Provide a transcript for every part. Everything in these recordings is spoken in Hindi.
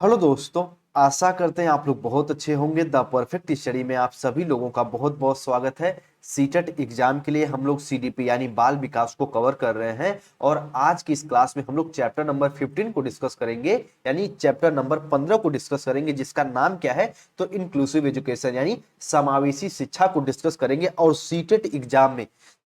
हेलो दोस्तों। आशा करते हैं आप लोग बहुत अच्छे होंगे। द परफेक्ट स्टडी में आप सभी लोगों का बहुत बहुत स्वागत है। सीटेट एग्जाम के लिए हम लोग सीडीपी यानी बाल विकास को कवर कर रहे हैं और आज की इस क्लास में हम लोग चैप्टर नंबर 15 को डिस्कस करेंगे, यानी चैप्टर नंबर 15 को डिस्कस करेंगे, जिसका नाम क्या है तो इंक्लूसिव एजुकेशन यानी समावेशी शिक्षा को डिस्कस करेंगे। और सीटेट एग्जाम में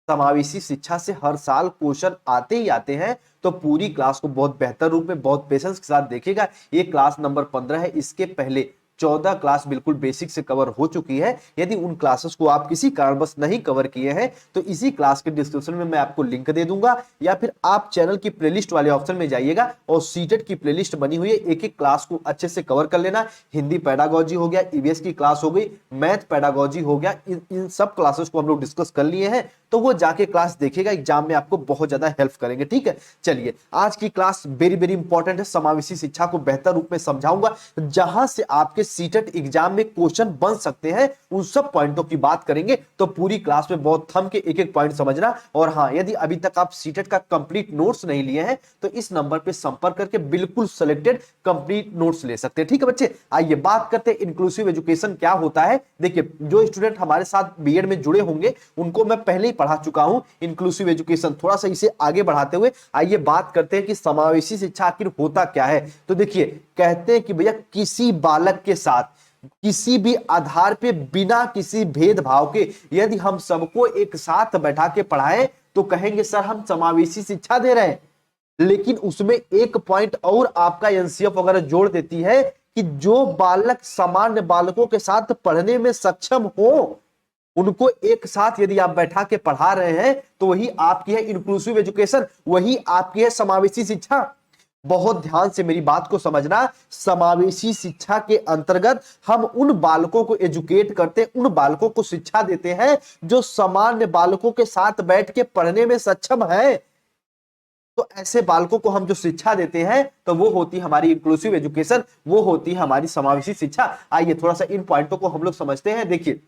समावेशी शिक्षा से हर साल क्वेश्चन आते ही आते हैं, तो पूरी क्लास को बहुत बेहतर रूप में बहुत पेशेंस के साथ देखिएगा। ये क्लास नंबर 15 है। इसके पहले 14 क्लास बिल्कुल बेसिक से कवर हो चुकी है। यदि उन क्लासेस को आप किसी कारणवश नहीं कवर किए हैं तो इसी क्लास के डिस्क्रिप्शन में मैं आपको लिंक दे दूंगा, या फिर आप चैनल की प्लेलिस्ट वाले ऑप्शन में जाइएगा और सीटेट की प्लेलिस्ट बनी हुई है। एक एक क्लास को अच्छे से कवर कर लेना। हिंदी पेडागोजी हो गया, ईवीएस की क्लास हो गई, मैथ पेडागोजी हो गया, इन सब क्लासेस को हम लोग डिस्कस कर लिए हैं, तो वो जाके क्लास देखिएगा। एग्जाम में आपको बहुत ज्यादा हेल्प करेंगे। ठीक है, चलिए आज की क्लास वेरी वेरी इंपॉर्टेंट है। समावेशी शिक्षा को बेहतर रूप में समझाऊंगा, जहां से आपके सीटेट एग्जाम में क्वेश्चन बन सकते हैं, उन सब पॉइंटों की बात करेंगे। तो पूरी क्लास में बहुत थम के एक एक पॉइंट समझना। और हाँ, यदि अभी तक आप सीटेट का कंप्लीट नोट्स नहीं लिए हैं तो इस नंबर पे संपर्क करके बिल्कुल सिलेक्टेड कंप्लीट नोट्स ले सकते हैं। ठीक है बच्चे, आइए बात करते हैं इंक्लूसिव एजुकेशन क्या होता है। देखिए, जो स्टूडेंट हमारे साथ बीएड में जुड़े होंगे उनको मैं पहले ही पढ़ा चुका हूं इंक्लूसिव एजुकेशन। थोड़ा सा इसे आगे बढ़ाते हुए आइए बात करते हैं कि समावेशी शिक्षा आखिर होता क्या है। तो देखिए, कहते हैं कि भैया किसी बालक के साथ किसी भी आधार पे बिना किसी भेदभाव के यदि हम सबको एक साथ बैठा के पढ़ाएं तो कहेंगे सर हम समावेशी शिक्षा दे रहे हैं। लेकिन उसमें एक पॉइंट और आपका एनसीएफ वगैरह जोड़ देती है कि जो बालक सामान्य बालकों के साथ पढ़ने में सक्षम हो, उनको एक साथ यदि आप बैठा के पढ़ा रहे हैं तो वही आपकी है इंक्लूसिव एजुकेशन, वही आपकी है समावेशी शिक्षा। बहुत ध्यान से मेरी बात को समझना। समावेशी शिक्षा के अंतर्गत हम उन बालकों को एजुकेट करते हैं, उन बालकों को शिक्षा देते हैं जो सामान्य बालकों के साथ बैठ के पढ़ने में सक्षम है। तो ऐसे बालकों को हम जो शिक्षा देते हैं तो वो होती है हमारी इंक्लूसिव एजुकेशन, वो होती है हमारी समावेशी शिक्षा। आइए थोड़ा सा इन पॉइंटों को हम लोग समझते हैं। देखिए,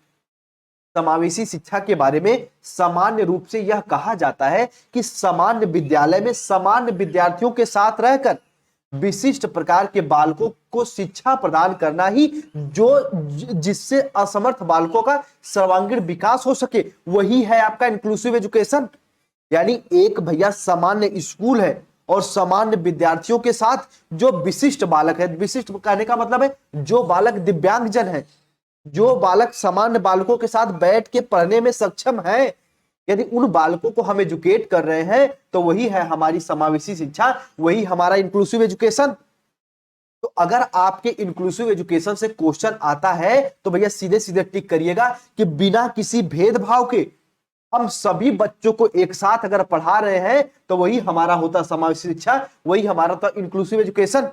समावेशी शिक्षा के बारे में सामान्य रूप से यह कहा जाता है कि सामान्य विद्यालय में सामान्य विद्यार्थियों के साथ रहकर विशिष्ट प्रकार के बालकों को शिक्षा प्रदान करना ही जो जिससे असमर्थ बालकों का सर्वांगीण विकास हो सके, वही है आपका इंक्लूसिव एजुकेशन। यानी एक भैया सामान्य स्कूल है और सामान्य विद्यार्थियों के साथ जो विशिष्ट बालक है, विशिष्ट कहने का मतलब है जो बालक दिव्यांगजन है, जो बालक सामान्य बालकों के साथ बैठ के पढ़ने में सक्षम है, यदि उन बालकों को हम एजुकेट कर रहे हैं तो वही है हमारी समावेशी शिक्षा, वही हमारा इंक्लूसिव एजुकेशन। तो अगर आपके इंक्लूसिव एजुकेशन से क्वेश्चन आता है तो भैया सीधे सीधे टिक करिएगा कि बिना किसी भेदभाव के हम सभी बच्चों को एक साथ अगर पढ़ा रहे हैं तो वही हमारा होता समावेशी शिक्षा, वही हमारा होता इंक्लूसिव एजुकेशन।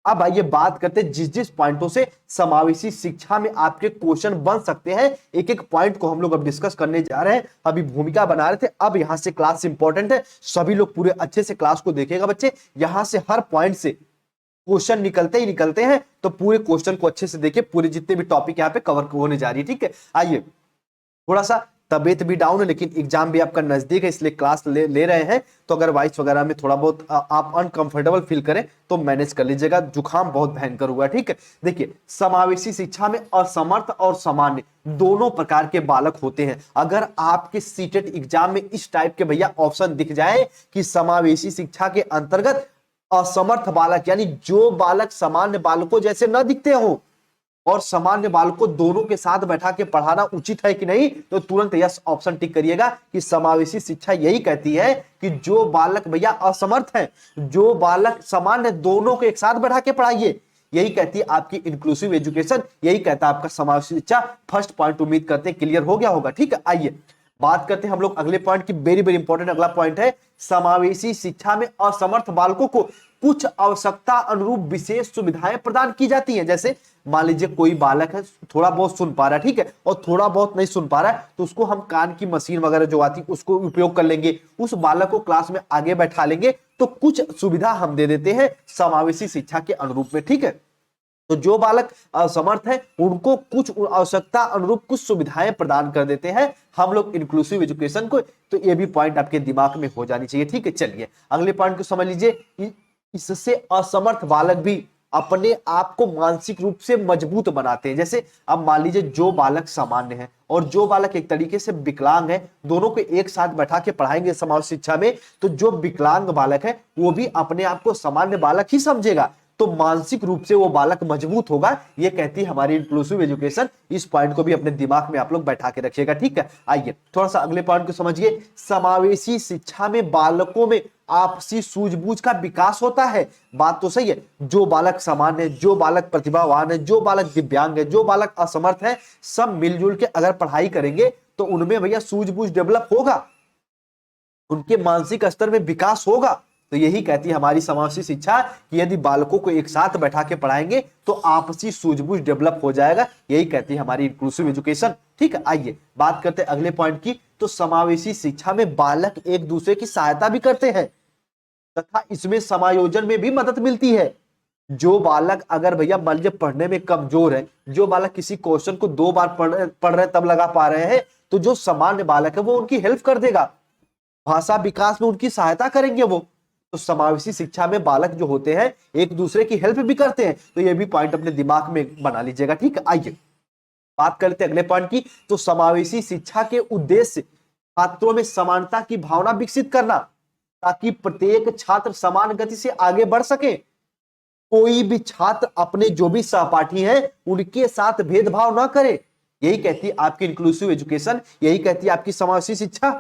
अब आइए बात करते हैं जिस जिस पॉइंटों से समावेशी शिक्षा में आपके क्वेश्चन बन सकते हैं। एक एक पॉइंट को हम लोग अब डिस्कस करने जा रहे हैं। अभी भूमिका बना रहे थे, अब यहां से क्लास इंपॉर्टेंट है, सभी लोग पूरे अच्छे से क्लास को देखेगा बच्चे। यहां से हर पॉइंट से क्वेश्चन निकलते ही निकलते हैं, तो पूरे क्वेश्चन को अच्छे से देखिए। पूरे जितने भी टॉपिक यहाँ पे कवर होने जा रही है, ठीक है। आइए, थोड़ा सा तबीयत भी डाउन है लेकिन एग्जाम भी आपका नजदीक है, इसलिए क्लास ले रहे हैं। तो अगर वॉइस वगैरह में थोड़ा बहुत आप अनकंफर्टेबल फील करें तो मैनेज कर लीजिएगा, जुकाम बहुत भयंकर हुआ है, ठीक है। देखिए, समावेशी शिक्षा में असमर्थ और सामान्य दोनों प्रकार के बालक होते हैं। अगर आपके सीटेट एग्जाम में इस टाइप के भैया ऑप्शन दिख जाए कि समावेशी शिक्षा के अंतर्गत असमर्थ बालक, यानी जो बालक सामान्य बालकों जैसे न दिखते हो और सामान्य बालकों दोनों के साथ बैठा के पढ़ाना उचित है कि नहीं, तो तुरंत यस ऑप्शन टिक करिएगा कि समावेशी शिक्षा यही कहती है कि जो बालक भैया असमर्थ है, जो बालक सामान्य, दोनों को एक साथ बैठा के पढ़ाइए, यही कहती है आपकी इंक्लूसिव एजुकेशन, यही कहता है आपका समावेशी शिक्षा। फर्स्ट पॉइंट उम्मीद करते हैं क्लियर हो गया होगा, ठीक है। आइए बात करते हैं हम लोग अगले पॉइंट की। वेरी वेरी इंपॉर्टेंट अगला पॉइंट है, समावेशी शिक्षा में असमर्थ बालकों को कुछ आवश्यकता अनुरूप विशेष सुविधाएं प्रदान की जाती हैं। जैसे मान लीजिए कोई बालक है, थोड़ा बहुत सुन पा रहा है, ठीक है, और थोड़ा बहुत नहीं सुन पा रहा है, तो उसको हम कान की मशीन वगैरह जो आती है उसको उपयोग कर लेंगे, उस बालक को क्लास में आगे बैठा लेंगे, तो कुछ सुविधा हम दे देते हैं समावेशी शिक्षा के अनुरूप में, ठीक है। तो जो बालक असमर्थ है उनको कुछ आवश्यकता अनुरूप कुछ सुविधाएं प्रदान कर देते हैं हम लोग इंक्लूसिव एजुकेशन को। तो ये भी पॉइंट आपके दिमाग में हो जानी चाहिए, ठीक है। चलिए अगले पॉइंट को समझ लीजिए। इससे असमर्थ बालक भी अपने आप को मानसिक रूप से मजबूत बनाते हैं। जैसे अब मान लीजिए जो बालक सामान्य है और जो बालक एक तरीके से विकलांग है, दोनों को एक साथ बैठा के पढ़ाएंगे समाज शिक्षा में, तो जो विकलांग बालक है वो भी अपने आप को सामान्य बालक ही समझेगा, तो मानसिक रूप से वो बालक मजबूत होगा। ये कहती है हमारी इंक्लूसिव एजुकेशन। इस पॉइंट को भी अपने दिमाग में आप लोग बैठा के रखिएगा, ठीक है। आइए थोड़ा सा अगले पॉइंट को समझिए। समावेशी शिक्षा में बालकों में आपसी सूझबूझ का विकास होता है। बात तो सही है, जो बालक सामान्य है, जो बालक प्रतिभावान है, जो बालक दिव्यांग है, जो बालक असमर्थ है, सब मिलजुल के अगर पढ़ाई करेंगे तो उनमें भैया सूझबूझ डेवलप होगा, उनके मानसिक स्तर में विकास होगा। तो यही कहती है हमारी समावेशी शिक्षा कि यदि बालकों को एक साथ बैठा के पढ़ाएंगे तो आपसी सूझबूझ डेवलप हो जाएगा। यही कहती है हमारी इंक्लूसिव एजुकेशन, ठीक है। आइए बात करते हैं अगले पॉइंट की। तो समावेशी शिक्षा में बालक एक दूसरे की सहायता भी करते हैं तथा इसमें समायोजन में भी मदद मिलती है। जो बालक अगर भैया मान लीजिए पढ़ने में कमजोर है, जो बालक किसी क्वेश्चन को 2 बार पढ़ रहे तब लगा पा रहे हैं, तो जो सामान्य बालक है वो उनकी हेल्प कर देगा, भाषा विकास में उनकी सहायता करेंगे वो। तो समावेशी शिक्षा में बालक जो होते हैं एक दूसरे की हेल्प भी करते हैं। तो ये भी पॉइंट अपने दिमाग में बना लीजिएगा, ठीक है। आइए बात करते हैं अगले पॉइंट की। तो समावेशी शिक्षा के उद्देश्य छात्रों में समानता की भावना विकसित करना, ताकि प्रत्येक छात्र समान गति से आगे बढ़ सके। कोई भी छात्र अपने जो भी सहपाठी हैं उनके साथ भेदभाव ना करे। यही कहती है आपकी इंक्लूसिव एजुकेशन, यही कहती है आपकी समावेशी शिक्षा।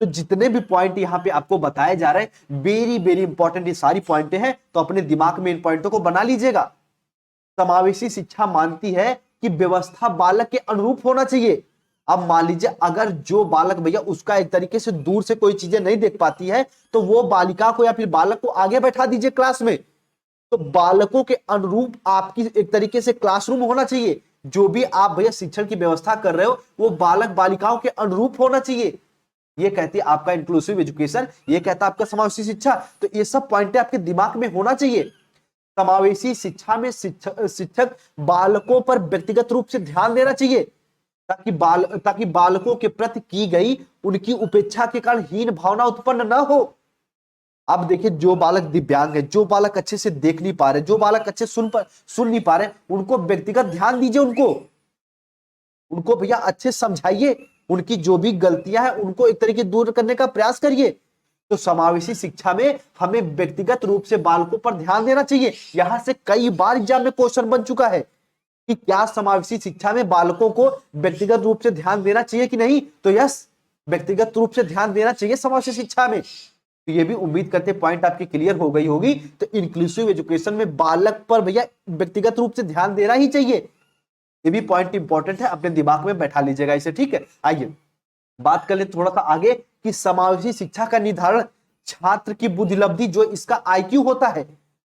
तो जितने भी पॉइंट यहाँ पे आपको बताए जा रहे हैं वेरी वेरी इंपॉर्टेंट ये सारी पॉइंट हैं, तो अपने दिमाग में इन पॉइंटों को बना लीजिएगा। समावेशी शिक्षा मानती है कि व्यवस्था बालक के अनुरूप होना चाहिए। अब मान लीजिए अगर जो बालक भैया उसका एक तरीके से दूर से कोई चीजें नहीं देख पाती है, तो वो बालिका को या फिर बालक को आगे बैठा दीजिए क्लास में। तो बालकों के अनुरूप आपकी एक तरीके से क्लासरूम होना चाहिए। जो भी आप भैया शिक्षण की व्यवस्था कर रहे हो वो बालक बालिकाओं के अनुरूप होना चाहिए। ये कहती है आपका इंक्लूसिव एजुकेशन, ये कहता है आपका समावेशी शिक्षा। तो ये सब पॉइंट आपके दिमाग में होना चाहिए। समावेशी शिक्षा में शिक्षक बालकों पर व्यक्तिगत रूप से ध्यान देना चाहिए, ताकि बालकों के प्रति की गई उनकी उपेक्षा के कारण हीन भावना उत्पन्न न हो। अब देखिए जो बालक दिव्यांग है, जो बालक अच्छे से देख नहीं पा रहे, जो बालक अच्छे सुन नहीं पा रहे, उनको व्यक्तिगत ध्यान दीजिए। उनको भैया अच्छे समझाइए, उनकी जो भी गलतियां हैं उनको एक तरीके दूर करने का प्रयास करिए। तो समावेशी शिक्षा में हमें व्यक्तिगत रूप से बालकों पर ध्यान देना चाहिए। यहां से कई बार एग्जाम में क्वेश्चन बन चुका है कि क्या समावेशी शिक्षा में बालकों को व्यक्तिगत रूप से ध्यान देना चाहिए कि नहीं। तो यस, व्यक्तिगत रूप से ध्यान देना चाहिए समावेशी शिक्षा में। तो ये भी उम्मीद करते पॉइंट आपकी क्लियर हो गई होगी। तो इंक्लूसिव एजुकेशन में बालक पर भैया व्यक्तिगत रूप से ध्यान देना ही चाहिए। ये भी पॉइंट इंपॉर्टेंट है, अपने दिमाग में बैठा लीजिएगा इसे, ठीक है। आइए बात कर ले थोड़ा सा आगे कि समावेशी शिक्षा का निर्धारण छात्र की बुद्धिलब्धि, जो इसका आईक्यू होता है,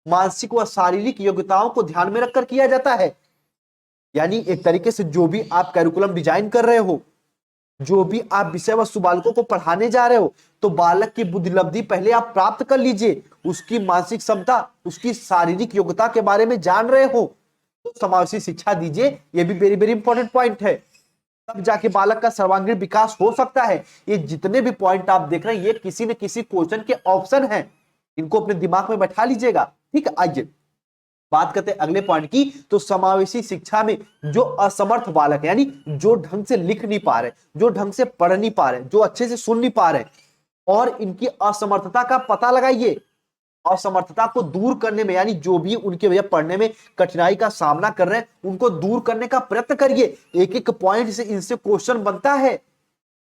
मानसिक व शारीरिक योग्यताओं को ध्यान में रखकर किया जाता है। यानी एक तरीके से जो भी आप कैरिकुलम डिजाइन कर रहे हो, जो भी आप विषय वस्तु बालकों को पढ़ाने जा रहे हो, तो बालक की बुद्धिलब्धि पहले आप प्राप्त कर लीजिए, उसकी मानसिक क्षमता, उसकी शारीरिक योग्यता के बारे में जान रहे हो तो समावेशी शिक्षा दीजिए। ये भी वेरी वेरी इंपॉर्टेंट पॉइंट है, तब जाके बालक का सर्वांगीण विकास हो सकता है। ये जितने भी पॉइंट आप देख रहे हैं ये किसी न किसी क्वेश्चन के ऑप्शन हैं, इनको अपने दिमाग में बैठा लीजिएगा, ठीक है। आइए बात करते हैं अगले पॉइंट की। तो समावेशी शिक्षा में जो असमर्थ बालक है, यानी जो ढंग से लिख नहीं पा रहे, जो ढंग से पढ़ नहीं पा रहे, जो अच्छे से सुन नहीं पा रहे, और इनकी असमर्थता का पता लगाइए। असमर्थता को दूर करने में, यानी जो भी उनके भैया पढ़ने में कठिनाई का सामना कर रहे हैं उनको दूर करने का प्रयत्न करिए। एक एक पॉइंट से इनसे क्वेश्चन बनता है।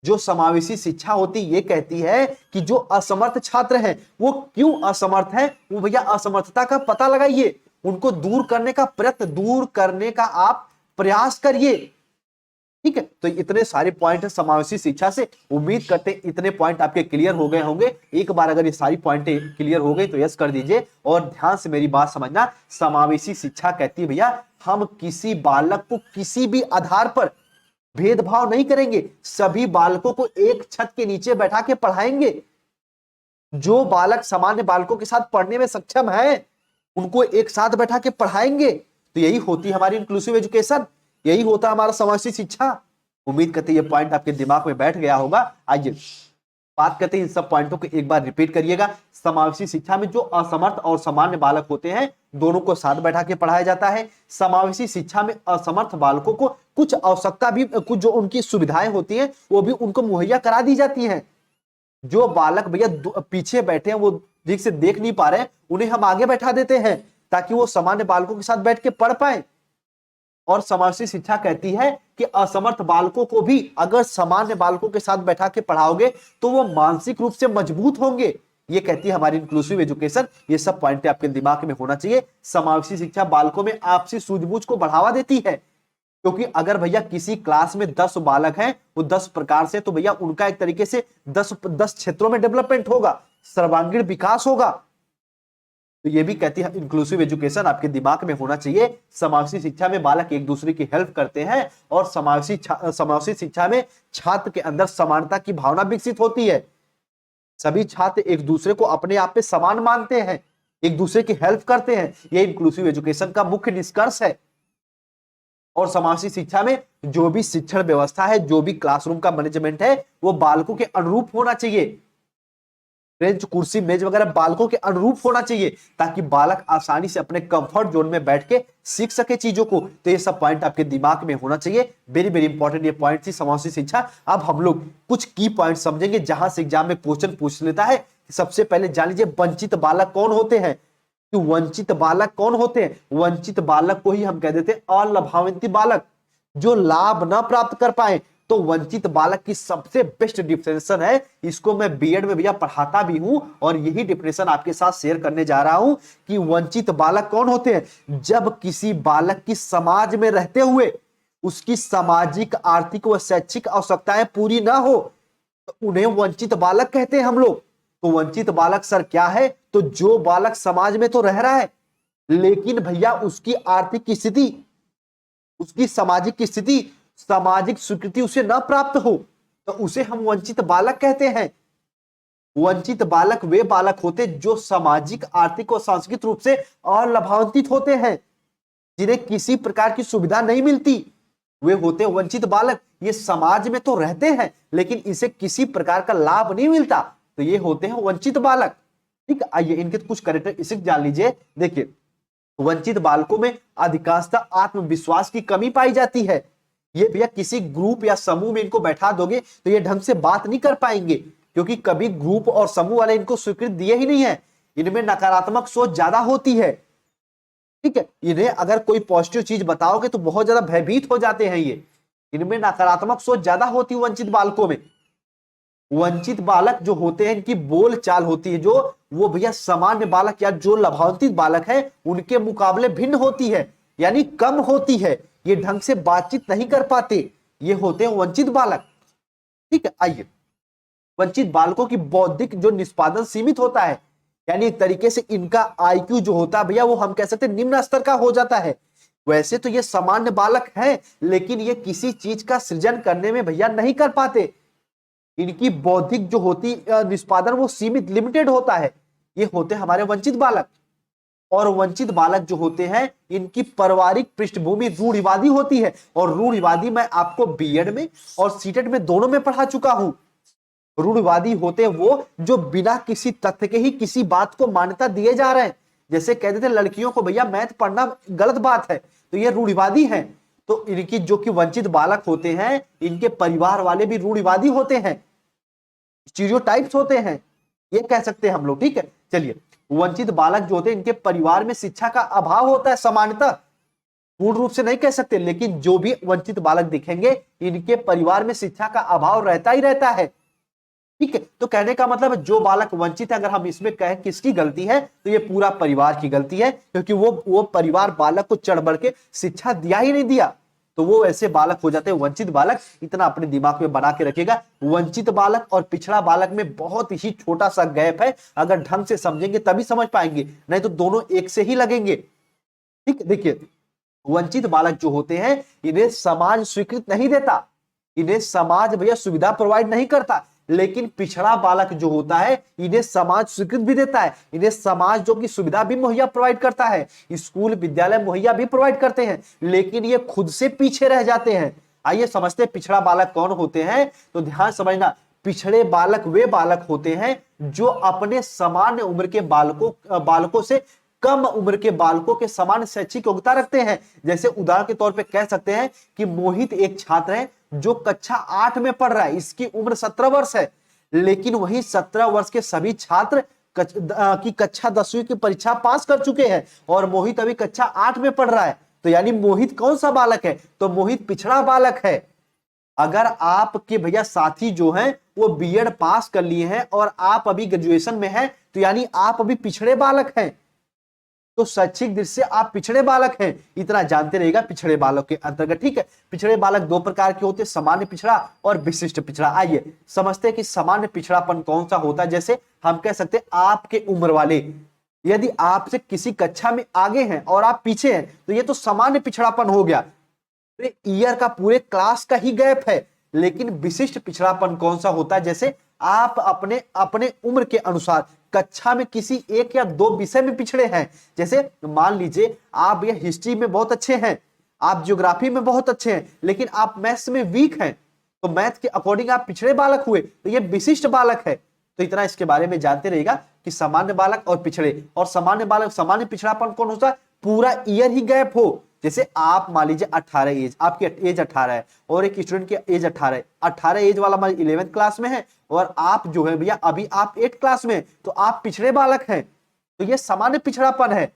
जो समावेशी शिक्षा होती ये कहती है कि जो असमर्थ छात्र हैं वो क्यों असमर्थ हैं, वो भैया असमर्थता का पता लगाइए, उनको दूर करने का प्रयत्न, दूर करने का आप प्रयास करिए, ठीक है। तो इतने सारे पॉइंट है समावेशी शिक्षा से। उम्मीद करते हैं इतने पॉइंट आपके क्लियर हो गए होंगे। एक बार अगर ये सारी पॉइंट क्लियर हो गई तो यस कर दीजिए, और ध्यान से मेरी बात समझना। समावेशी शिक्षा कहती है भैया हम किसी बालक को किसी भी आधार पर भेदभाव नहीं करेंगे, सभी बालकों को एक छत के नीचे बैठा के पढ़ाएंगे। जो बालक सामान्य बालकों के साथ पढ़ने में सक्षम है उनको एक साथ बैठा के पढ़ाएंगे। तो यही होती है हमारी इंक्लूसिव एजुकेशन, यही होता है हमारा समावेशी शिक्षा। उम्मीद करते ये पॉइंट आपके दिमाग में बैठ गया होगा। आइए बात करते हैं इन सब पॉइंटों को एक बार रिपीट करिएगा। समावेशी शिक्षा में जो असमर्थ और सामान्य बालक होते हैं दोनों को साथ बैठा के पढ़ाया जाता है। समावेशी शिक्षा में असमर्थ बालकों को कुछ आवश्यकता भी, कुछ जो उनकी सुविधाएं होती हैं वो भी उनको मुहैया करा दी जाती हैं। जो बालक भैया पीछे बैठे हैं वो ठीक से देख नहीं पा रहे हैं, उन्हें हम आगे बैठा देते हैं ताकि वो सामान्य बालकों के साथ बैठ के पढ़ पाए। और समावेशी शिक्षा कहती है कि असमर्थ बालकों को भी अगर सामान्य बालकों के साथ बैठा के पढ़ाओगे तो वो मानसिक रूप से मजबूत होंगे। ये कहती है हमारी इंक्लूसिव एजुकेशन। ये सब पॉइंट आपके दिमाग में होना चाहिए। समावेशी शिक्षा बालकों में आपसी सूझबूझ को बढ़ावा देती है, क्योंकि अगर भैया किसी क्लास में 10 बालक हैं वो 10 प्रकार से, तो भैया उनका एक तरीके से 10 क्षेत्रों में डेवलपमेंट होगा, सर्वांगीण विकास होगा। तो ये भी कहती है इंक्लूसिव एजुकेशन आपके दिमाग में होना चाहिए। समावेशी शिक्षा में बालक एक दूसरे की हेल्प करते हैं और समावेशी शिक्षा में छात्र के अंदर समानता की भावना विकसित होती है। सभी छात्र एक दूसरे को अपने आप पे समान मानते हैं, एक दूसरे की हेल्प करते हैं। ये इंक्लूसिव एजुकेशन का मुख्य निष्कर्ष है। और समावेशी शिक्षा में जो भी शिक्षण व्यवस्था है, जो भी क्लासरूम का मैनेजमेंट है, वो बालकों के अनुरूप होना चाहिए। बेंच, कुर्सी, मेज वगैरह बालकों के अनुरूप होना चाहिए ताकि बालक आसानी से अपने कंफर्ट जोन में बैठ के सीख सके चीजों को। तो ये सब पॉइंट आपके दिमाग में होना चाहिए। वेरी वेरी इंपॉर्टेंट ये पॉइंट थी समावेशी शिक्षा। अब हम लोग कुछ की पॉइंट समझेंगे जहां से एग्जाम में क्वेश्चन पूछ लेता है। सबसे पहले जान लीजिए वंचित बालक कौन होते हैं। कि वंचित बालक कौन होते हैं? वंचित बालक को ही हम कह देते हैं अलाभावंती बालक, जो लाभ ना प्राप्त कर पाए। तो वंचित बालक की सबसे बेस्ट डिफिनेशन है, इसको मैं बीएड में भैया पढ़ाता भी हूं और यही डिफिनेशन आपके साथ शेयर करने जा रहा हूं कि वंचित बालक कौन होते हैं। जब किसी बालक की समाज में रहते हुए उसकी सामाजिक, आर्थिक व शैक्षिक आवश्यकताएं पूरी ना हो तो उन्हें वंचित बालक कहते हैं हम लोग। तो वंचित बालक सर क्या है? तो जो बालक समाज में तो रह रहा है लेकिन भैया उसकी आर्थिक स्थिति, उसकी सामाजिक स्थिति, सामाजिक स्वीकृति उसे न प्राप्त हो तो उसे हम वंचित बालक कहते हैं। वंचित बालक वे बालक होते जो सामाजिक, आर्थिक और सांस्कृतिक रूप से अलाभान्वित होते हैं, जिन्हें किसी प्रकार की सुविधा नहीं मिलती, वे होते हैं वंचित बालक। ये समाज में तो रहते हैं लेकिन इसे किसी प्रकार का लाभ नहीं मिलता, तो ये होते हैं वंचित बालक। ठीक, आइए इनके कुछ कैरेक्टरिस्टिक जान लीजिए। देखिए, वंचित बालकों में अधिकांशतः आत्मविश्वास की कमी पाई जाती है। ये भैया किसी ग्रुप या समूह में इनको बैठा दोगे तो ये ढंग से बात नहीं कर पाएंगे, क्योंकि कभी ग्रुप और समूह वाले इनको स्वीकृति दिए ही नहीं है। इनमें नकारात्मक सोच ज्यादा होती है। ठीक है, इन्हें अगर कोई पॉजिटिव चीज बताओगे तो बहुत ज्यादा भयभीत हो जाते हैं। ये इनमें नकारात्मक सोच ज्यादा होती है वंचित बालकों में। वंचित बालक जो होते हैं इनकी बोल चाल होती है जो वो भैया सामान्य बालक या जो लाभान्वित बालक है उनके मुकाबले भिन्न होती है, यानी कम होती है। ये ढंग से बातचीत नहीं कर पाते, ये होते हैं वंचित बालक। ठीक है, आइए, वंचित बालकों की बौद्धिक जो निष्पादन सीमित होता है, यानी एक तरीके से इनका आईक्यू जो होता है भैया वो हम कह सकते हैं निम्न स्तर का हो जाता है। वैसे तो ये सामान्य बालक है लेकिन ये किसी चीज का सृजन करने में भैया नहीं कर पाते। इनकी बौद्धिक जो होती निष्पादन वो सीमित, लिमिटेड होता है। ये होते हैं हमारे वंचित बालक। और वंचित बालक जो होते हैं इनकी पारिवारिक पृष्ठभूमि रूढ़िवादी होती है, और रूढ़िवादी मैं आपको बीएड में और सीटेट में दोनों में पढ़ा चुका हूं। रूढ़िवादी होते हैं वो जो बिना किसी तथ्य के ही किसी बात को मान्यता दिए जा रहे हैं। जैसे कहते थे लड़कियों को भैया मैथ पढ़ना गलत बात है, तो ये रूढ़िवादी है। तो इनकी जो कि वंचित बालक होते हैं इनके परिवार वाले भी रूढ़िवादी होते हैं, स्टीरियोटाइप्स होते हैं, ये कह सकते हैं हम लोग। ठीक है, चलिए, वंचित बालक जो होते हैं इनके परिवार में शिक्षा का अभाव होता है सामान्यतः, पूर्ण रूप से नहीं कह सकते, लेकिन जो भी वंचित बालक दिखेंगे इनके परिवार में शिक्षा का अभाव रहता ही रहता है। ठीक है, तो कहने का मतलब है जो बालक वंचित है, अगर हम इसमें कहें किसकी गलती है तो ये पूरा परिवार की गलती है, क्योंकि वो परिवार बालक को चढ़ बढ़ के शिक्षा दिया ही नहीं दिया, तो वो ऐसे बालक हो जाते हैं वंचित बालक। इतना अपने दिमाग में बना के रखिएगा। वंचित बालक और पिछड़ा बालक में बहुत ही छोटा सा गैप है, अगर ढंग से समझेंगे तभी समझ पाएंगे, नहीं तो दोनों एक से ही लगेंगे। ठीक, देखिए, वंचित बालक जो होते हैं इन्हें समाज स्वीकृत नहीं देता, इन्हें समाज भैया सुविधा प्रोवाइड नहीं करता, लेकिन पिछड़ा बालक जो होता है इन्हें समाज स्वीकृत भी देता है, इन्हें समाज जो की सुविधा भी मुहैया प्रोवाइड करता है, स्कूल विद्यालय मुहैया भी प्रोवाइड करते हैं, लेकिन ये खुद से पीछे रह जाते हैं। आइए समझते हैं पिछड़ा बालक कौन होते हैं। तो ध्यान समझना, पिछड़े बालक वे बालक होते हैं जो अपने समान उम्र के बालकों से कम उम्र के बालकों के समान शैक्षिक योग्यता रखते हैं। जैसे उदाहरण के तौर पे कह सकते हैं कि मोहित एक छात्र है जो कक्षा 8 में पढ़ रहा है, इसकी उम्र 17 वर्ष है, लेकिन वही 17 वर्ष के सभी छात्र की कक्षा 10वीं की परीक्षा पास कर चुके हैं और मोहित अभी कक्षा 8 में पढ़ रहा है। तो यानी मोहित कौन सा बालक है? तो मोहित पिछड़ा बालक है। अगर आपके भैया साथी जो हैं वो बीएड पास कर लिए हैं और आप अभी ग्रेजुएशन में हैं, तो यानी आप अभी पिछड़े बालक हैं। तो शैक्षिक दृष्टि से आप पिछड़े बालक हैं, इतना जानते रहिएगा पिछड़े बालक के अंतर्गत। ठीक है, पिछड़े बालक दो प्रकार के होते हैं, सामान्य पिछड़ा और विशिष्ट पिछड़ा। आइए समझते हैं कि सामान्य पिछड़ापन कौन सा होता है। जैसे हम कह सकते हैं आपके उम्र वाले यदि आपसे किसी कक्षा में आगे हैं और आप पीछे हैं, तो ये तो सामान्य पिछड़ापन हो गया, ईयर का पूरे क्लास का ही गैप है। लेकिन विशिष्ट पिछड़ापन कौन सा होता है? जैसे आप अपने अपने उम्र के अनुसार कक्षा में किसी एक या दो विषय में पिछड़े हैं। जैसे मान लीजिए आप ये हिस्ट्री में बहुत अच्छे हैं, आप ज्योग्राफी में बहुत अच्छे हैं, लेकिन आप मैथ्स में वीक हैं, तो मैथ के अकॉर्डिंग आप पिछड़े बालक हुए, तो ये विशिष्ट बालक है। तो इतना इसके बारे में जानते रहिएगा कि सामान्य बालक और पिछड़े। और सामान्य बालक सामान्य पिछड़ापन कौन होता है? पूरा ईयर ही गैप हो। जैसे आप मान लीजिए 18 एज, आपकी एज 18 है और एक स्टूडेंट की एज 18 है, 18 एज वाला मान 11th क्लास में है और आप जो है भैया अभी आप 8th क्लास में, तो आप पिछड़े बालक हैं, तो ये सामान्य पिछड़ापन है।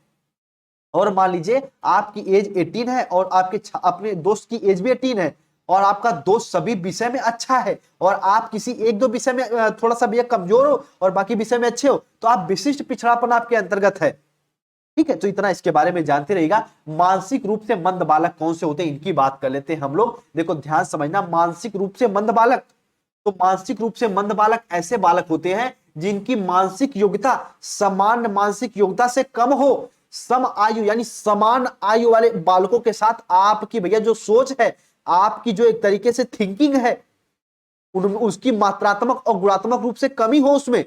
और मान लीजिए आपकी एज 18 है और आपके अपने दोस्त की एज भी 18 है और आपका दोस्त सभी विषय में अच्छा है और आप किसी एक दो विषय में थोड़ा सा भैया कमजोर हो और बाकी विषय में अच्छे हो, तो आप विशिष्ट पिछड़ापन आपके अंतर्गत है। ठीक है, तो इतना इसके बारे में जानते रहिएगा। मानसिक रूप से मंद बालक कौन से होते हैं, इनकी बात कर लेते हैं हम लोग। देखो ध्यान समझना, मानसिक रूप से मंद बालक, तो मानसिक रूप से मंद बालक ऐसे बालक होते हैं जिनकी मानसिक योग्यता सामान्य मानसिक योग्यता से कम हो। सम आयु यानी समान आयु वाले बालकों के साथ आपकी भैया जो सोच है, आपकी जो एक तरीके से थिंकिंग है, उसकी मात्रात्मक और गुणात्मक रूप से कमी हो उसमें।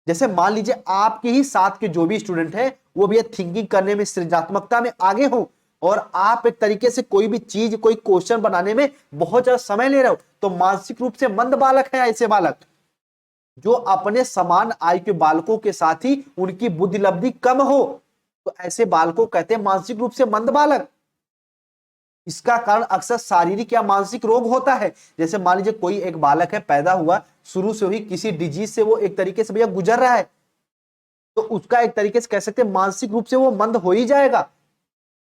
जैसे मान लीजिए आपके ही साथ के जो भी स्टूडेंट है वो भी थिंकिंग करने में, सृजनात्मकता में आगे हो और आप एक तरीके से कोई भी चीज, कोई क्वेश्चन बनाने में बहुत ज्यादा समय ले रहे हो, तो मानसिक रूप से मंद बालक है ऐसे बालक। जो अपने समान आयु के बालकों के साथ ही उनकी बुद्धि लब्धि कम हो, तो ऐसे बालकों कहते हैं मानसिक रूप से मंद बालक। इसका कारण अक्सर शारीरिक या मानसिक रोग होता है। जैसे मान लीजिए कोई एक बालक है, पैदा हुआ, शुरू से ही किसी डिजीज से वो एक तरीके से भैया गुजर रहा है, तो उसका एक तरीके से कह सकते हैं मानसिक रूप से वो मंद हो ही जाएगा।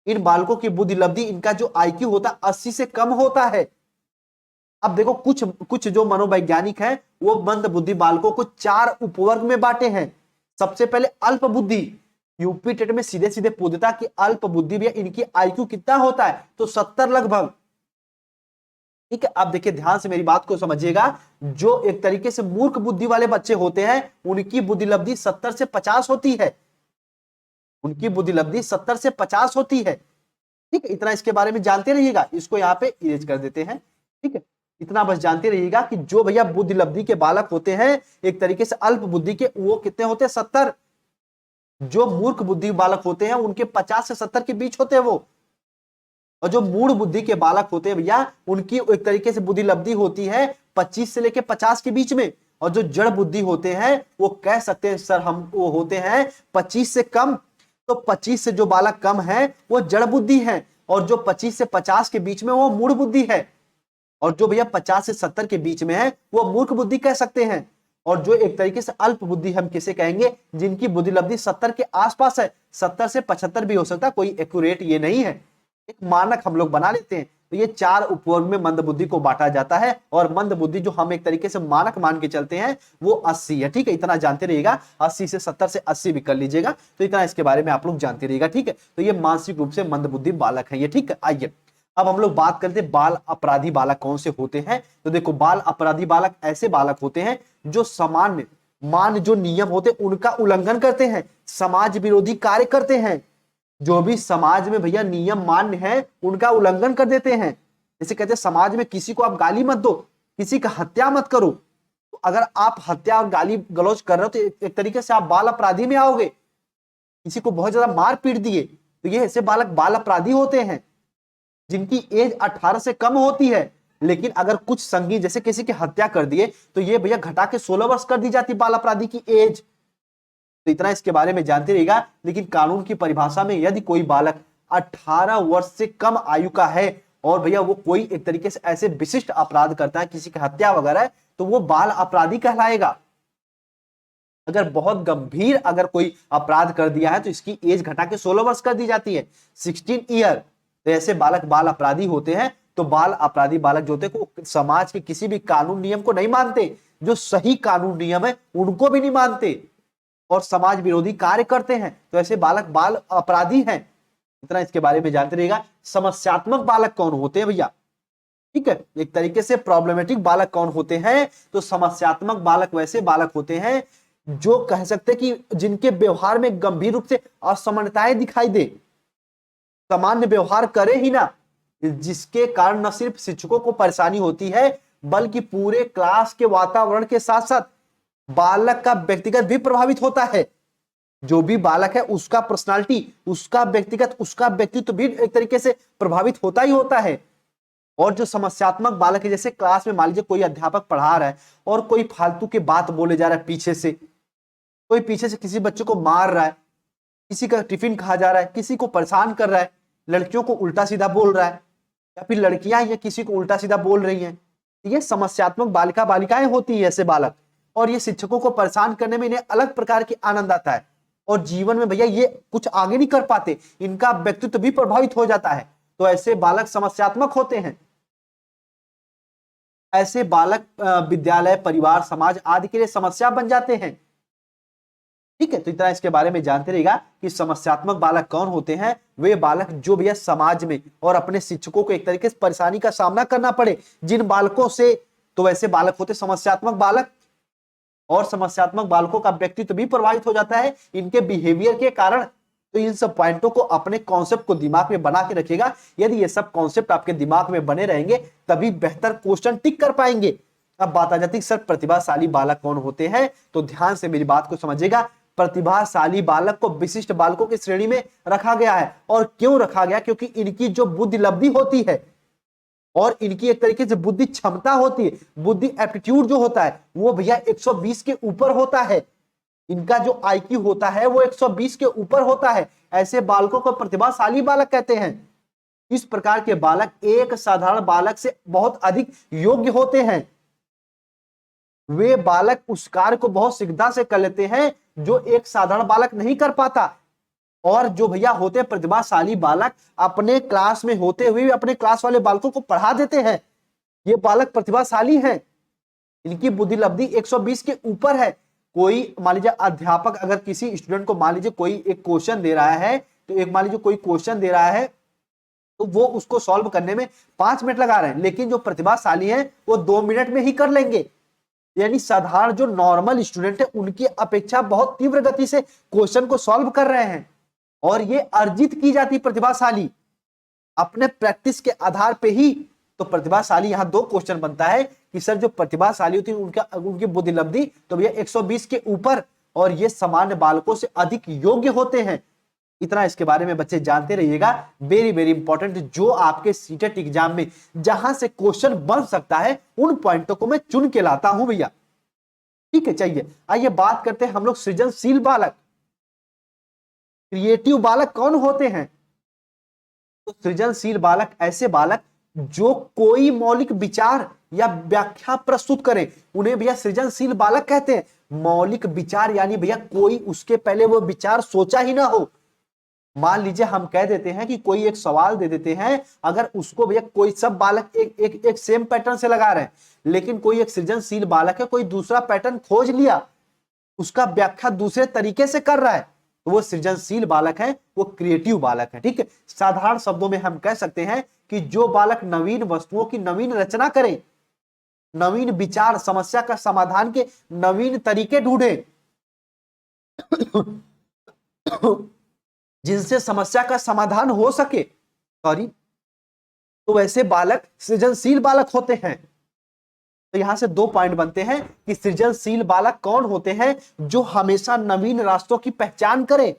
इन बालकों की बुद्धि लब्धि, इनका जो आईक्यू होता है 80 से कम होता है। अब देखो कुछ कुछ जो मनोवैज्ञानिक हैं वो मंद बुद्धि बालकों को 4 उपवर्ग में बांटे हैं। सबसे पहले अल्प बुद्धि, यूपी टेट में सीधे सीधे पूछता कि अल्प बुद्धि भैया इनकी आईक्यू कितना होता है, तो 70 लगभग। ठीक है, अब देखिए ध्यान से मेरी बात को समझिएगा। जो एक तरीके से मूर्ख बुद्धि वाले बच्चे होते हैं उनकी बुद्धि लब्धि 70 से 50 होती है, उनकी बुद्धि लब्धि 70 से 50 होती है। ठीक है, इतना इसके बारे में जानते रहिएगा। इसको यहाँ पे इरेज कर देते हैं। ठीक है, इतना बस जानते रहिएगा कि जो भैया बुद्धि लब्धि के बालक होते हैं एक तरीके से अल्प बुद्धि के, वो कितने होते हैं? 70। जो मूर्ख बुद्धि बालक होते हैं उनके 50 से 70 के बीच होते हैं वो। और जो मूढ़ बुद्धि के बालक होते हैं भैया उनकी एक तरीके से बुद्धि लब्धि होती है 25 से लेके 50 के बीच में। और जो जड़ बुद्धि होते हैं वो कह सकते हैं सर हम वो होते हैं 25 से कम। तो 25 से जो बालक कम है वो जड़ बुद्धि है और जो 25 से 50 के बीच में वो मूढ़ बुद्धि है। और जो भैया 50 से 70 के बीच में है वो मूर्ख बुद्धि कह सकते हैं। और जो एक तरीके से अल्प बुद्धि हम किसे कहेंगे? जिनकी बुद्धि लब्धि 70 के आसपास है, 70 से 75 भी हो सकता है, कोई एक्यूरेट ये नहीं है, एक मानक हम लोग बना लेते हैं। तो ये 4 उपवर्ग में मंद बुद्धि को बांटा जाता है और मंद बुद्धि जो हम एक तरीके से मानक मान के चलते हैं वो 80 है। ठीक है, इतना जानते रहिएगा। 80 से 70 से 80 भी कर लीजिएगा, तो इतना इसके बारे में आप लोग जानते रहिएगा। ठीक है, तो ये मानसिक रूप से मंद बुद्धि बालक है ये। ठीक है, आइए अब हम लोग बात करते हैं बाल अपराधी बालक कौन से होते हैं। तो देखो बाल अपराधी बालक ऐसे बालक होते हैं जो सामान्य जो नियम होते हैं उनका उल्लंघन करते हैं, समाज विरोधी कार्य करते हैं। जो भी समाज में भैया नियम मान्य है उनका उल्लंघन कर देते हैं। जैसे कहते हैं समाज में किसी को आप गाली मत दो, किसी का हत्या मत करो। तो अगर आप हत्या और गाली गलौज कर रहे हो तो एक तरीके से आप बाल अपराधी में आओगे। किसी को बहुत ज्यादा मार पीट दिए तो ये ऐसे बालक बाल अपराधी होते हैं। जिनकी एज 18 से कम होती है लेकिन अगर कुछ संगीन जैसे किसी की हत्या कर दिए तो ये भैया घटा के 16 वर्ष कर दी जाती बाल अपराधी की एज। तो इतना इसके बारे में जानते रहिएगा। लेकिन कानून की परिभाषा में यदि कोई बालक 18 वर्ष से कम आयु का है और भैया वो कोई एक तरीके से ऐसे विशिष्ट अपराध करता है, किसी की हत्या वगैरह, तो वो बाल अपराधी कहलाएगा। अगर बहुत गंभीर अगर कोई अपराध कर दिया है तो इसकी एज घटा के 16 वर्ष कर दी जाती है, 16 ईयर। तो ऐसे बालक बाल अपराधी होते हैं। तो बाल अपराधी बालक जो होते हैं वो समाज के किसी भी कानून नियम को नहीं मानते, जो सही कानून नियम है उनको भी नहीं मानते और समाज विरोधी कार्य करते हैं। तो ऐसे बालक बाल अपराधी हैं। इतना इसके बारे में जानते रहिएगा। समस्यात्मक बालक कौन होते हैं भैया, ठीक है, एक तरीके से प्रॉब्लमेटिक बालक कौन होते हैं, तो समस्यात्मक बालक वैसे बालक होते हैं जो कह सकते हैं कि जिनके व्यवहार में गंभीर रूप से असमानताएं दिखाई दे, सामान्य व्यवहार करे ही ना, जिसके कारण न सिर्फ शिक्षकों को परेशानी होती है बल्कि पूरे क्लास के वातावरण के साथ साथ बालक का व्यक्तिगत भी प्रभावित होता है। जो भी बालक है उसका पर्सनालिटी, उसका व्यक्तिगत, उसका व्यक्तित्व भी एक तरीके से प्रभावित होता ही होता है। और जो समस्यात्मक बालक है, जैसे क्लास में मान लीजिए कोई अध्यापक पढ़ा रहा है और कोई फालतू की बात बोले जा रहा है, पीछे से कोई पीछे से किसी बच्चे को मार रहा है, किसी का टिफिन खा जा रहा है, किसी को परेशान कर रहा है, लड़कियों को उल्टा सीधा बोल रहा है, या फिर लड़कियां ये किसी को उल्टा सीधा बोल रही हैं, ये समस्यात्मक बालिका बालिकाएं होती है ऐसे बालक। और ये शिक्षकों को परेशान करने में इन्हें अलग प्रकार की आनंद आता है और जीवन में भैया ये कुछ आगे नहीं कर पाते, इनका व्यक्तित्व भी प्रभावित हो जाता है। तो ऐसे बालक समस्यात्मक होते हैं। ऐसे बालक विद्यालय, परिवार, समाज आदि के लिए समस्या बन जाते हैं, ठीक है। तो इतना इसके बारे में जानते रहिएगा कि समस्यात्मक बालक कौन होते हैं। वे बालक जो भैया समाज में और अपने शिक्षकों को एक तरीके से परेशानी का सामना करना पड़े जिन बालकों से, तो वैसे बालक होते समस्यात्मक बालक। और समस्यात्मक बालकों का व्यक्तित्व भी प्रभावित हो जाता है इनके बिहेवियर के कारण। तो इन सब पॉइंटों को, अपने कॉन्सेप्ट को दिमाग में बना के रखिएगा। यदि ये सब कॉन्सेप्ट आपके दिमाग में बने रहेंगे तभी बेहतर क्वेश्चन टिक कर पाएंगे। अब बात आ जाती है सर प्रतिभाशाली बालक कौन होते हैं, तो ध्यान से मेरी बात को समझिएगा। प्रतिभाशाली बालक को विशिष्ट बालकों की श्रेणी में रखा गया है। और क्यों रखा गया, क्योंकि इनकी जो बुद्धि लब्धि होती है और इनकी एक तरीके से बुद्धि क्षमता होती है, बुद्धि एप्टीट्यूड जो होता है वो भैया 120 के ऊपर होता है। इनका जो आईक्यू होता है वो 120 के ऊपर होता है। ऐसे बालकों को प्रतिभाशाली बालक कहते हैं। इस प्रकार के बालक एक साधारण बालक से बहुत अधिक योग्य होते हैं। वे बालक उस कार्य को बहुत शीघ्रता से कर लेते हैं जो एक साधारण बालक नहीं कर पाता। और जो भैया होते हैं प्रतिभाशाली बालक, अपने क्लास में होते हुए अपने क्लास वाले बालकों को पढ़ा देते हैं। ये बालक प्रतिभाशाली हैं। इनकी बुद्धि लब्धि 120 के ऊपर है। कोई मान लीजिए अध्यापक अगर किसी स्टूडेंट को मान लीजिए कोई एक क्वेश्चन दे रहा है, तो एक मान लीजिए कोई क्वेश्चन दे रहा है तो वो उसको सॉल्व करने में 5 मिनट लगा रहे हैं, लेकिन जो प्रतिभाशाली है वो 2 मिनट में ही कर लेंगे। यानी साधारण जो नॉर्मल स्टूडेंट है उनकी अपेक्षा बहुत तीव्र गति से क्वेश्चन को सॉल्व कर रहे हैं। और ये अर्जित की जाती प्रतिभाशाली अपने प्रैक्टिस के आधार पे ही। तो प्रतिभाशाली यहां 2 क्वेश्चन बनता है कि सर जो प्रतिभाशाली होती है उनकी बुद्धि लब्धि तो भैया 120 के ऊपर और ये सामान्य बालकों से अधिक योग्य होते हैं। इतना इसके बारे में बच्चे जानते रहिएगा। वेरी वेरी इंपॉर्टेंट, जो आपके सीटेट एग्जाम में जहां से क्वेश्चन बन सकता है उन पॉइंटों को मैं चुन के लाता हूं भैया, ठीक है। चाहिए आइए बात करते हैं हम लोग सृजनशील बालक, क्रिएटिव बालक कौन होते हैं। तो सृजनशील बालक ऐसे बालक जो कोई मौलिक विचार या व्याख्या प्रस्तुत करें, उन्हें भैया सृजनशील बालक कहते हैं। मौलिक विचार यानी भैया कोई उसके पहले वो विचार सोचा ही ना हो। मान लीजिए हम कह देते हैं कि कोई एक सवाल दे देते हैं, अगर उसको भैया कोई सब बालक एक सेम पैटर्न से लगा रहे हैं, लेकिन कोई एक सृजनशील बालक है कोई दूसरा पैटर्न खोज लिया, उसका व्याख्या दूसरे तरीके से कर रहा है, तो वो सृजनशील बालक है, वो क्रिएटिव बालक है, ठीक है। साधारण शब्दों में हम कह सकते हैं कि जो बालक नवीन वस्तुओं की नवीन रचना करे, नवीन विचार, समस्या का समाधान के नवीन तरीके ढूंढे जिनसे समस्या का समाधान हो सके, तो वैसे बालक सृजनशील बालक होते हैं। तो यहां से 2 पॉइंट बनते हैं कि सृजनशील बालक कौन होते हैं, जो हमेशा नवीन रास्तों की पहचान करें,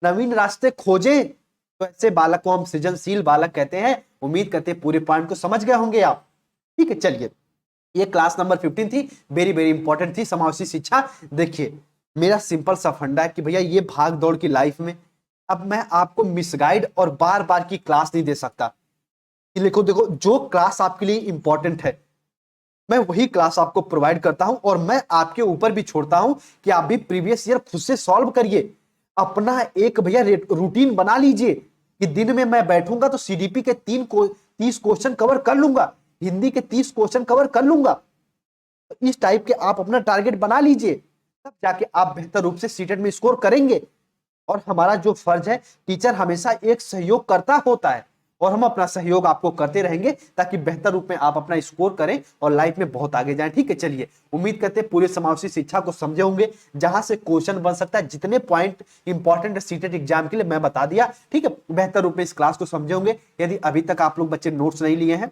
नवीन रास्ते खोजें। तो ऐसे बालक को हम सृजनशील बालक कहते हैं। उम्मीद करते हैं पूरे पॉइंट को समझ गए होंगे आप। ठीक है, चलिए ये क्लास नंबर 15 थी, वेरी वेरी इंपॉर्टेंट थी समावेशी शिक्षा। देखिए मेरा सिंपल सा फंडा है कि भैया ये भाग दौड़ की लाइफ में अब मैं आपको मिसगाइड और बार बार की क्लास नहीं दे सकता कि देखो देखो जो क्लास आपके लिए इंपॉर्टेंट है मैं वही क्लास आपको प्रोवाइड करता हूं, और मैं आपके ऊपर भी छोड़ता हूं कि आप भी प्रीवियस ईयर खुद से सॉल्व करिए। अपना एक भैया रूटीन बना लीजिए कि दिन में मैं बैठूंगा तो सीडीपी के 30 क्वेश्चन कवर कर लूंगा, हिंदी के 30 क्वेश्चन कवर कर लूंगा। इस टाइप के आप अपना टारगेट बना लीजिए, तब जाके आप बेहतर रूप से सीटेट में स्कोर करेंगे। और हमारा जो फर्ज है, टीचर हमेशा एक सहयोग करता होता है और हम अपना सहयोग आपको करते रहेंगे ताकि बेहतर रूप में आप अपना स्कोर करें और लाइफ में बहुत आगे जाएं। ठीक है, चलिए उम्मीद करते हैं पूरे समावेशी शिक्षा को समझे होंगे, जहां से क्वेश्चन बन सकता है, जितने पॉइंट इंपॉर्टेंट है सीटेट एग्जाम के लिए मैं बता दिया। ठीक है, बेहतर रूप में इस क्लास को समझे होंगे। यदि अभी तक आप लोग बच्चे नोट्स नहीं लिए हैं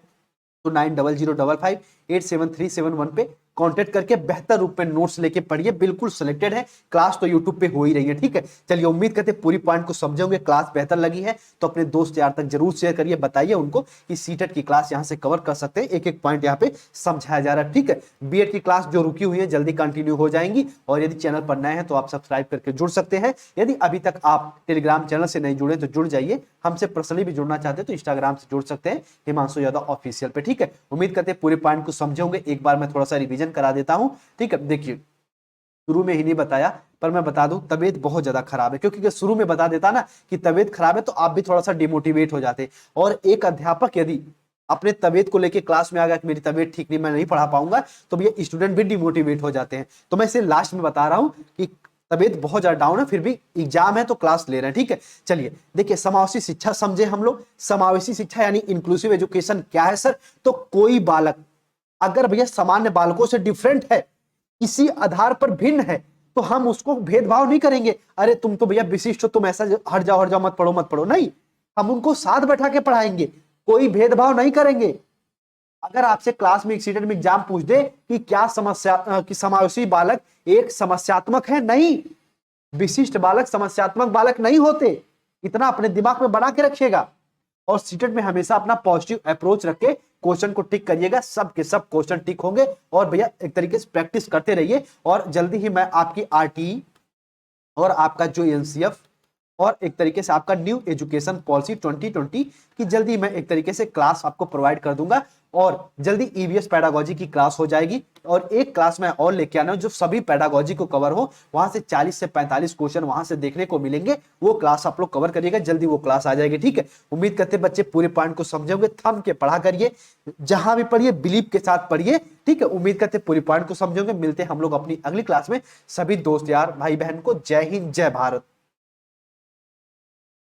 तो 9005587371 पे कांटेक्ट करके बेहतर रूप में नोट्स लेके पढ़िए, बिल्कुल सिलेक्टेड है। क्लास तो यूट्यूब पे हो ही रही है। ठीक है, चलिए उम्मीद करते हैं पूरी पॉइंट को समझे होंगे। क्लास बेहतर लगी है तो अपने दोस्त यार तक जरूर शेयर करिए, बताइए उनको कि सीटेट की क्लास यहाँ से कवर कर सकते हैं, एक एक पॉइंट यहाँ पे समझाया जा रहा है। ठीक है, बीएड की क्लास जो रुकी हुई है जल्दी कंटिन्यू हो जाएंगी, और यदि चैनल पर नए हैं तो आप सब्सक्राइब करके जुड़ सकते हैं। यदि अभी तक आप टेलीग्राम चैनल से नहीं जुड़े तो जुड़ जाइए, हमसे पर्सनली भी जुड़ना चाहते हैं तो इंस्टाग्राम से जुड़ सकते हैं, हिमांशु यादव ऑफिशियल पे। ठीक है, उम्मीद करते हैं पूरे पॉइंट को समझे होंगे। एक बार मैं थोड़ा सा रिवीजन करा देता हूं। ठीक है, देखिए शुरू में ही नहीं बताया पर मैं बता दूं, तबीयत बहुत ज्यादा खराब है, क्योंकि शुरू में बता देता ना कि तबीयत खराब है तो आप भी थोड़ा सा डिमोटिवेट हो जाते। और एक अध्यापक यदि अपने तबीयत को लेकर क्लास में आ गया कि मेरी तबीयत ठीक नहीं, मैं नहीं पढ़ा पाऊंगा, तो भैया स्टूडेंट भी डिमोटिवेट हो जाते हैं। तो मैं इसे लास्ट में बता रहा हूं कि तबीयत बहुत ज्यादा डाउन है, फिर भी एग्जाम है तो क्लास ले रहे हैं। ठीक है, चलिए देखिए समावेशी शिक्षा समझे हम लोग। समावेशी शिक्षा यानी इंक्लूसिव एजुकेशन क्या है सर? तो कोई बालक अगर भैया सामान्य बालकों से डिफरेंट है, किसी आधार पर भिन्न है, तो हम उसको भेदभाव नहीं करेंगे, अरे तुम तो भैया विशिष्ट हो, तुम ऐसा हट जाओ मत पढ़ो मत पढ़ो, नहीं, हम उनको साथ बैठा के पढ़ाएंगे, कोई भेदभाव नहीं करेंगे। अगर आपसे क्लास में एक्सीडेंट में एग्जाम पूछ दे कि क्या समस्या कि समावेशी बालक एक समस्यात्मक है, नहीं, विशिष्ट बालक समस्यात्मक बालक नहीं होते, इतना अपने दिमाग में बना के रखिएगा। और सीटेट में हमेशा अपना पॉजिटिव अप्रोच रख के क्वेश्चन को टिक करिएगा, सब के सब क्वेश्चन टिक होंगे। और भैया एक तरीके से प्रैक्टिस करते रहिए, और जल्दी ही मैं आपकी आरटीई और आपका जो एनसीएफ और एक तरीके से आपका न्यू एजुकेशन पॉलिसी 2020 की जल्दी मैं एक तरीके से क्लास आपको प्रोवाइड कर दूंगा, और जल्दी ईवीएस पेडागोजी की क्लास हो जाएगी। और एक क्लास में और लेके आना जो सभी पेडागोजी को कवर हो, वहां से 40 से 45 क्वेश्चन वहां से देखने को मिलेंगे, वो क्लास आप लोग कवर करिएगा, जल्दी वो क्लास आ जाएगी। ठीक है, उम्मीद करते हैं बच्चे पूरे पॉइंट को समझोगे, थम के पढ़ा करिए, जहां भी पढ़िए बिलीव के साथ पढ़िए। ठीक है, उम्मीद करते हैं पूरी पॉइंट को समझोगे। मिलते हैं हम लोग अपनी अगली क्लास में, सभी दोस्त यार भाई बहन को जय हिंद जय भारत।